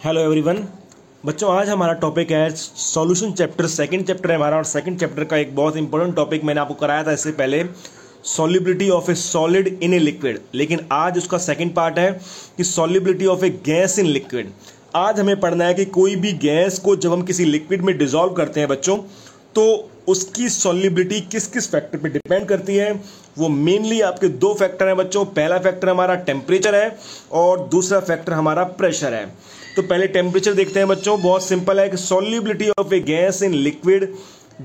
Hello everyone. बच्चों आज हमारा टॉपिक है सॉल्यूशन चैप्टर, सेकंड चैप्टर है हमारा। और सेकंड चैप्टर का एक बहुत इंपॉर्टेंट टॉपिक मैंने आपको कराया था इससे पहले, solubility of A solid in a liquid. लेकिन आज उसका सेकंड पार्ट है कि solubility of a gas in liquid. आज हमें पढ़ना है कि कोई भी गैस को जब हम किसी लिक्विड में डिसॉल्व करते हैं बच्चों, तो उसकी सॉल्युबिलिटी किस किस फैक्टर पे डिपेंड करती है। वो मेनली आपके दो फैक्टर हैं बच्चों। पहला फैक्टर हमारा टेम्परेचर है और दूसरा फैक्टर हमारा प्रेशर है। तो पहले टेम्परेचर देखते हैं बच्चों। बहुत सिंपल है कि solubility of a gas in liquid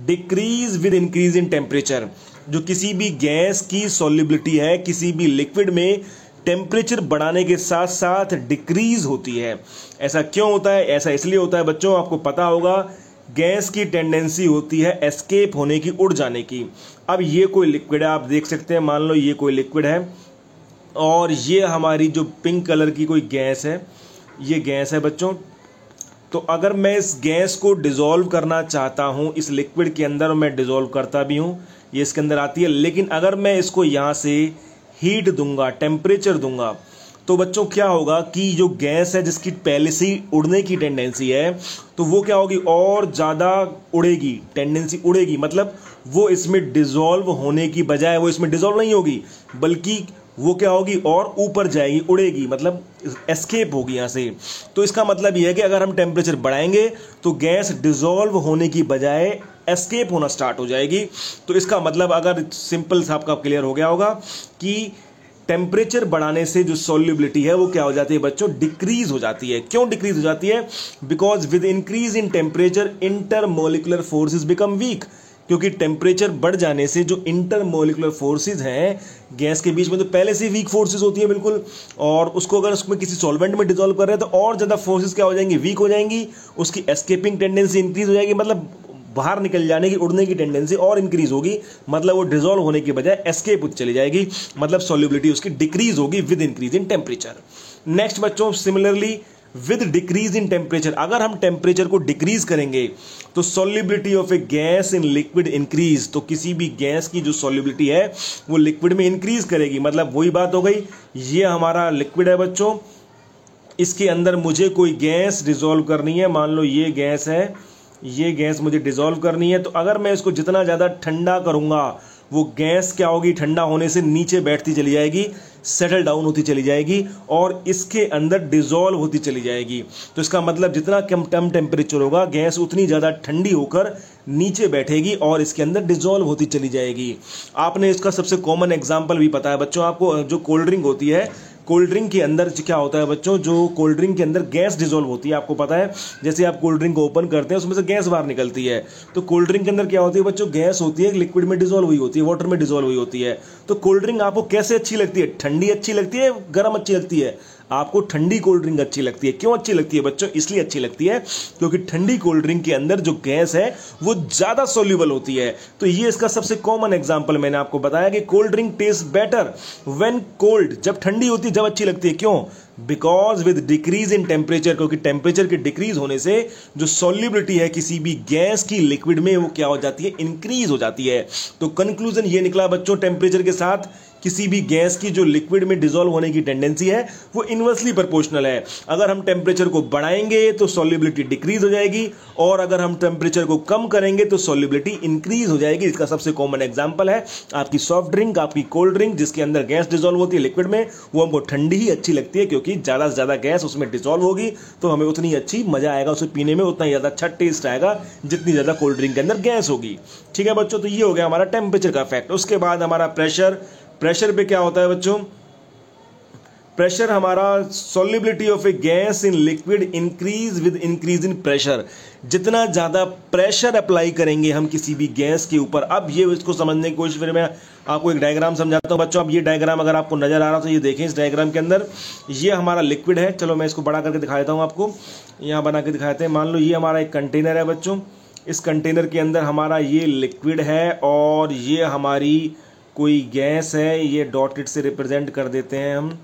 decrease with increase in temperature. जो किसी भी गैस की सॉल्युबिलिटी है किसी भी लिक्विड में, टेम्परेचर बढ़ाने के साथ साथ डिक्रीज होती है। ऐसा क्यों होता है? ऐसा इसलिए होता है बच्चों, आपको पता होगा, गैस की टेंडेंसी होती है एस्केप होने की, उड़ जाने की। अब ये कोई लिक्विड है, आप देख सकते हैं, मान लो ये कोई लिक्विड है और ये हमारी जो पिंक कलर की कोई गैस है, ये गैस है बच्चों। तो अगर मैं इस गैस को डिसॉल्व करना चाहता हूं इस लिक्विड के अंदर, मैं डिसॉल्व करता भी हूं, ये इसके अंदर आती है। लेकिन अगर मैं इसको यहां से हीट दूंगा, टेम्परेचर दूंगा, तो बच्चों क्या होगा कि जो गैस है जिसकी पहले से ही उड़ने की टेंडेंसी है, तो वो क्या होगी, और ज्यादा उड़ेगी, टेंडेंसी उड़ेगी। मतलब वो इसमें डिसॉल्व होने की बजाय वो इसमें डिसॉल्व नहीं होगी, बल्कि वो क्या होगी, और ऊपर जाएगी, उड़ेगी, मतलब एस्केप होगी यहां से। तो इसका मतलब यह है कि अगर हम टेम्परेचर बढ़ाएंगे तो गैस डिसॉल्व होने की बजाय एस्केप होना स्टार्ट हो जाएगी। तो इसका मतलब, अगर सिंपल सा आपका क्लियर हो गया होगा कि टेम्परेचर बढ़ाने से जो सॉल्युबिलिटी है वो क्या हो जाती है बच्चों, डिक्रीज हो जाती है। क्यों डिक्रीज हो जाती है? Because with increase in temperature intermolecular forces become weak. क्योंकि टेम्परेचर बढ़ जाने से जो इंटरमोलिकुलर फोर्सेस हैं गैस के बीच में, तो पहले से वीक फोर्सेस होती है बिल्कुल, और उसको अगर उसमें किसी सॉल्वेंट में डिसॉल्व कर रहे हैं तो और ज्यादा फोर्सेस क्या हो जाएंगी, वीक हो जाएंगी। उसकी एस्केपिंग टेंडेंसी इंक्रीज हो जाएगी, मतलब बाहर निकल जाने की, उड़ने की टेंडेंसी और इंक्रीज होगी। मतलब वो डिसॉल्व होने की बजाय एस्केप चली जाएगी, मतलब सॉल्युबिलिटी उसकी डिक्रीज होगी with increase in temperature. Next बच्चों, similarly with decrease in temperature, अगर हम टेम्परेचर को डिक्रीज करेंगे तो solubility of a gas in liquid increase. तो किसी भी गैस की जो सॉल्युबिलिटी है वो लिक्विड में इंक्रीज करेगी। मतलब वही बात हो गई, ये हमारा लिक्विड है बच्चों, इसके अंदर मुझे कोई गैस डिसॉल्व करनी है। मान लो ये गैस है, ये गैस मुझे डिसॉल्व करनी है। तो अगर मैं इसको जितना ज़्यादा ठंडा करूंगा, वो गैस क्या होगी, ठंडा होने से नीचे बैठती चली जाएगी, सेटल डाउन होती चली जाएगी और इसके अंदर डिसॉल्व होती चली जाएगी। तो इसका मतलब जितना कम टेम्परेचर होगा, गैस उतनी ज़्यादा ठंडी होकर नीचे बैठेगी और इसके अंदर डिसॉल्व होती चली जाएगी। आपने इसका सबसे कॉमन एग्जाम्पल भी पता है बच्चों आपको, जो कोल्ड ड्रिंक होती है, कोल्ड ड्रिंक के अंदर क्या होता है बच्चों, जो कोल्ड ड्रिंक के अंदर गैस डिसॉल्व होती है, आपको पता है। जैसे आप कोल्ड ड्रिंक को ओपन करते हैं उसमें से गैस बाहर निकलती है। तो कोल्ड ड्रिंक के अंदर क्या होती है बच्चों, गैस होती है, लिक्विड में डिसॉल्व हुई होती है, वाटर में डिसॉल्व हुई होती है। तो कोल्ड ड्रिंक आपको कैसे अच्छी लगती है? ठंडी अच्छी लगती है, गर्म अच्छी लगती है? आपको ठंडी कोल्ड ड्रिंक अच्छी लगती है। क्यों अच्छी लगती है बच्चों? इसलिए अच्छी लगती है क्योंकि ठंडी कोल्ड ड्रिंक के अंदर जो गैस है वो ज्यादा सोल्यूबल होती है। तो ये इसका सबसे कॉमन एग्जांपल मैंने आपको बताया कि cold drink taste better when cold, जब ठंडी होती है, जब अच्छी लगती है। क्यों? Because with decrease in temperature, क्योंकि टेम्परेचर के डिक्रीज होने से जो सॉल्युबिलिटी है किसी भी गैस की लिक्विड में वो क्या हो जाती है, इंक्रीज हो जाती है। तो कंक्लूजन ये निकला बच्चों, टेम्परेचर के साथ किसी भी गैस की जो लिक्विड में डिसॉल्व होने की टेंडेंसी है वो इनवर्सली प्रोपोर्शनल है। अगर हम टेम्परेचर को बढ़ाएंगे तो सॉल्युबिलिटी डिक्रीज हो जाएगी, और अगर हम टेम्परेचर को कम करेंगे तो सॉल्युबिलिटी इंक्रीज हो जाएगी। इसका सबसे कॉमन एग्जांपल है आपकी सॉफ्ट ड्रिंक, आपकी कोल्ड ड्रिंक, जिसके अंदर गैस डिसॉल्व होती है लिक्विड में, वो हमको ठंडी ही अच्छी लगती है क्योंकि ज्यादा से ज्यादा गैस उसमें डिसॉल्व होगी, तो हमें उतनी अच्छी मजा आएगा उसे पीने में, उतना ज्यादा अच्छा टेस्ट आएगा जितनी ज्यादा कोल्ड ड्रिंक के अंदर गैस होगी। ठीक है बच्चों, तो ये हो गया हमारा टेम्परेचर का फैक्ट। उसके बाद हमारा प्रेशर। प्रेशर पे क्या होता है बच्चों, प्रेशर हमारा solubility of a gas in liquid increase with increase in pressure. जितना ज्यादा प्रेशर अप्लाई करेंगे हम किसी भी गैस के ऊपर, अब ये इसको समझने की कोशिश, फिर मैं आपको एक डायग्राम समझाता हूं बच्चों। अब ये डायग्राम अगर आपको नजर आ रहा हो तो ये देखें, इस डायग्राम के अंदर ये हमारा लिक्विड है। चलो मैं इसको बड़ा करके दिखा देता हूं आपको, यहां बना के दिखाते हैं। मान लो ये हमारा एक कंटेनर है बच्चों, इस कंटेनर के अंदर हमारा ये लिक्विड है और ये हमारी कोई गैस है, ये डॉटेड से रिप्रेजेंट कर देते हैं हम।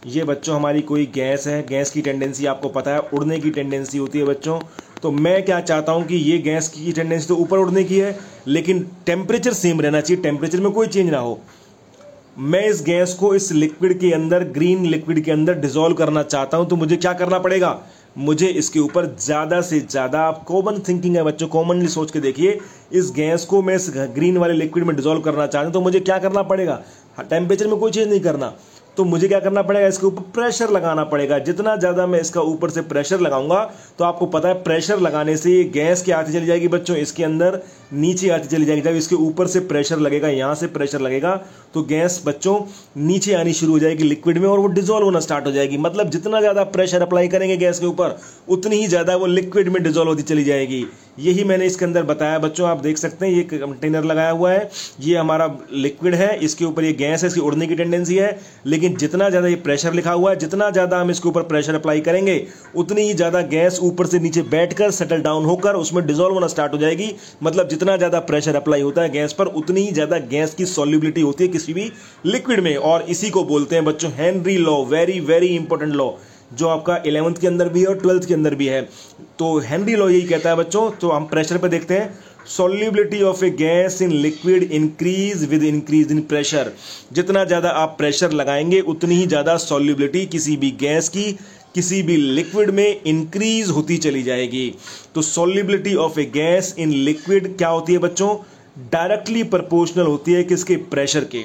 ये बच्चों हमारी कोई गैस है, गैस की टेंडेंसी आपको पता है उड़ने की टेंडेंसी होती है बच्चों। तो मैं क्या चाहता हूं कि ये गैस की टेंडेंसी तो ऊपर उड़ने की है, लेकिन टेम्परेचर सेम रहना चाहिए, टेम्परेचर में कोई चेंज ना हो। मैं इस गैस को इस लिक्विड के अंदर, ग्रीन लिक्विड के अंदर डिसॉल्व करना चाहता हूं, तो मुझे क्या करना पड़ेगा, मुझे इसके ऊपर ज़्यादा से ज़्यादा, आप कॉमन थिंकिंग है बच्चों, कॉमनली सोच के देखिए, इस गैस को मैं इस ग्रीन वाले लिक्विड में डिजोल्व करना चाहता हूँ तो मुझे क्या करना पड़ेगा, टेम्परेचर में कोई चेंज नहीं करना, तो मुझे क्या करना पड़ेगा, इसके ऊपर प्रेशर लगाना पड़ेगा। जितना ज़्यादा मैं इसका ऊपर से प्रेशर लगाऊंगा तो आपको पता है प्रेशर लगाने से ये गैस क्या आती चली जाएगी बच्चों, इसके अंदर नीचे आती चली जाएगी। जब इसके ऊपर से प्रेशर लगेगा, यहाँ से प्रेशर लगेगा तो गैस बच्चों नीचे आनी शुरू हो जाएगी लिक्विड में और वो डिजोल्व होना स्टार्ट हो जाएगी। मतलब जितना ज़्यादा प्रेशर अप्लाई करेंगे गैस के ऊपर उतनी ही ज़्यादा वो लिक्विड में डिजोल्व होती चली जाएगी। यही मैंने इसके अंदर बताया बच्चों। आप देख सकते हैं ये कंटेनर लगाया हुआ है, ये हमारा लिक्विड है, इसके ऊपर ये गैस है, इसकी उड़ने की टेंडेंसी है, लेकिन जितना ज़्यादा ये प्रेशर लिखा हुआ है, जितना ज़्यादा हम इसके ऊपर प्रेशर अप्लाई करेंगे उतनी ही ज़्यादा गैस ऊपर से नीचे बैठकर सेटल डाउन होकर उसमें डिजोल्व होना स्टार्ट हो जाएगी। मतलब जितना ज़्यादा प्रेशर अप्लाई होता है गैस पर उतनी ही ज़्यादा गैस की सॉल्युबिलिटी होती है किसी भी लिक्विड में, और इसी को बोलते हैं बच्चों Henry law. Very very important law जो आपका 11th के अंदर भी है और 12th के अंदर भी है। तो हेनरी लॉ यही कहता है बच्चों। तो हम प्रेशर पे देखते हैं, solubility of a gas in liquid increase with increase in pressure. जितना ज़्यादा आप प्रेशर लगाएंगे उतनी ही ज़्यादा सॉल्युबिलिटी किसी भी गैस की किसी भी लिक्विड में इंक्रीज होती चली जाएगी। तो solubility of a gas in liquid क्या होती है बच्चों, डायरेक्टली प्रोपोर्शनल होती है किसके, प्रेशर के,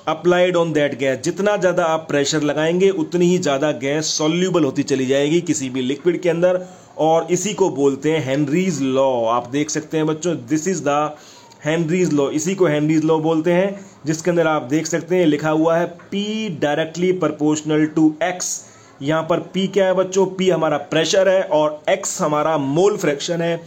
अप्लाइड ऑन दैट गैस। जितना ज़्यादा आप प्रेशर लगाएंगे उतनी ही ज़्यादा गैस सॉल्यूबल होती चली जाएगी किसी भी लिक्विड के अंदर, और इसी को बोलते हैं हेनरीज लॉ। आप देख सकते हैं बच्चों, this is the Henry's law, इसी को हेनरीज लॉ बोलते हैं, जिसके अंदर आप देख सकते हैं लिखा हुआ है P directly proportional to X। यहाँ पर P क्या है बच्चों, P हमारा प्रेशर है और X हमारा मोल फ्रैक्शन है।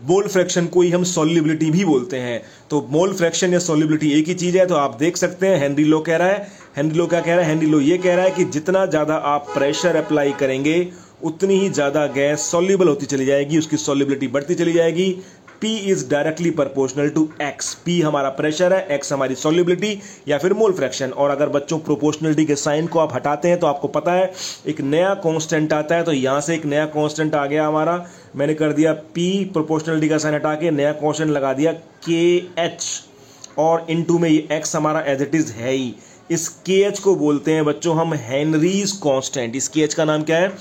मोल फ्रैक्शन को ही हम सॉल्युबिलिटी भी बोलते हैं। तो मोल फ्रैक्शन या सॉल्युबिलिटी एक ही चीज है। तो आप देख सकते हैं हेनरी लॉ कह रहा है, हेनरी लॉ क्या कह रहा है, हेनरी लॉ ये कह रहा है कि जितना ज्यादा आप प्रेशर अप्लाई करेंगे उतनी ही ज्यादा गैस सॉल्युबल होती चली जाएगी, उसकी सॉल्युबिलिटी बढ़ती चली जाएगी। P is directly proportional to X। P हमारा प्रेशर है, X हमारी सॉल्युबिलिटी या फिर मोल फ्रैक्शन। और अगर बच्चों प्रोपोर्शनलिटी के साइन को आप हटाते हैं तो आपको पता है एक नया कांस्टेंट आता है। तो यहां से एक नया कांस्टेंट आ गया हमारा, मैंने कर दिया P, प्रोपोर्शनलिटी का साइन हटा के नया कांस्टेंट लगा दिया KH, और इनटू में ये X हमारा एज इट इज है ही। इस KH को बोलते हैं बच्चों हम हेनरीज कांस्टेंट। इस KH का नाम क्या है,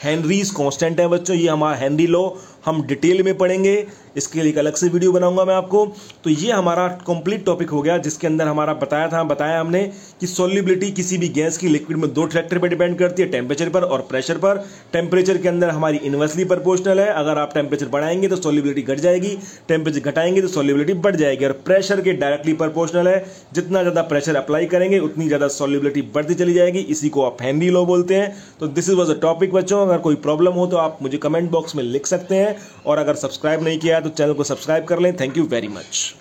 हेनरीज कांस्टेंट है बच्चों। ये हमारा हेनरी लॉ हम डिटेल में पढ़ेंगे, इसके लिए एक अलग से वीडियो बनाऊंगा मैं आपको। तो ये हमारा कंप्लीट टॉपिक हो गया, जिसके अंदर हमारा बताया हमने कि सॉल्युबिलिटी किसी भी गैस की लिक्विड में दो फैक्टर पर डिपेंड करती है, टेम्परेचर पर और प्रेशर पर। टेम्परेचर के अंदर हमारी इनवर्सली प्रोपोर्शनल है, अगर आप टेम्परेचर बढ़ाएंगे तो सॉल्युबिलिटी घट जाएगी, टेम्परेचर घटाएंगे तो सॉल्युबिलिटी बढ़ जाएगी। और प्रेशर के डायरेक्टली प्रोपोर्शनल है, जितना ज़्यादा प्रेशर अप्लाई करेंगे उतनी ज़्यादा सॉल्युबिलिटी बढ़ती चली जाएगी, इसी को आप हेनरी लॉ बोलते हैं। तो this is was a topic बच्चों। अगर कोई प्रॉब्लम हो तो आप मुझे कमेंट बॉक्स में लिख सकते हैं, और अगर सब्सक्राइब नहीं किया है तो चैनल को सब्सक्राइब कर लें। Thank you very much.